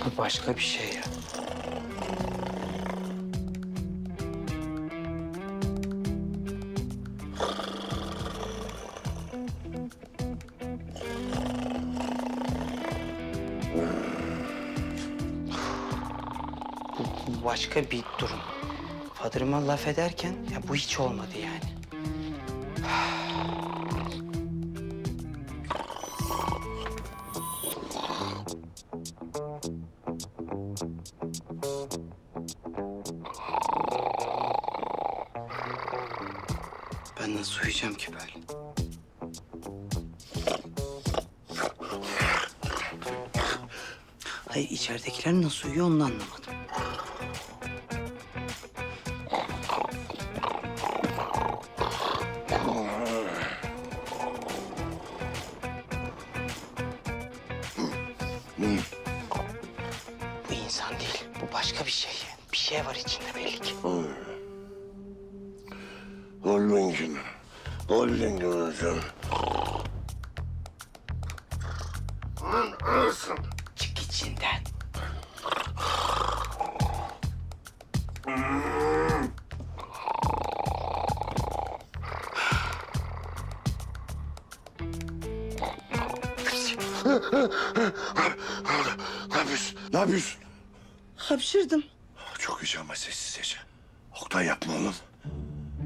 Bu başka bir şey ya. Bu başka bir durum. Fadırıma laf ederken ya bu hiç olmadı yani. Ben nasıl uyuyacağım ki böyle? Hayır, içeridekiler nasıl uyuyor onu anlamadım. Bu insan değil, bu başka bir şey. Bir şey var içinde belli ki. Holding'in hocam. Lan arasın. Çık içinden. Ne yapıyorsun? Ne yapıyorsun? Hapşırdım. Çok iyice ama sessizce. Oktay yapma oğlum.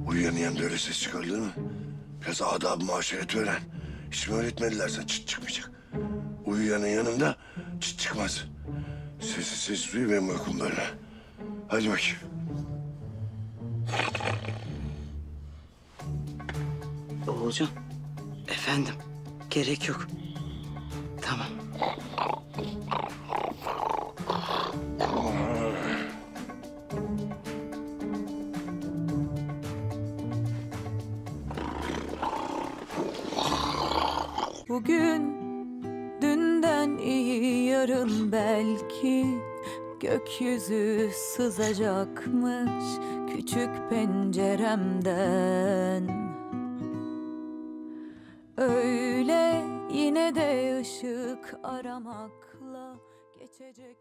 Uyuyan yanında öyle ses çıkarılır mı? Biraz adab-ı muaşeret öğren. Hiç mi öğretmediler sana çıt çıkmayacak? Uyuyanın yanında çıt çıkmaz. Sessiz uyu, benim uykum böyle. Hadi bakayım. Oğulcan, efendim, gerek yok. Tamam. Bugün dünden iyi, yarın belki gökyüzü sızacakmış küçük penceremden. Öyle yine de ışık aramakla geçecek.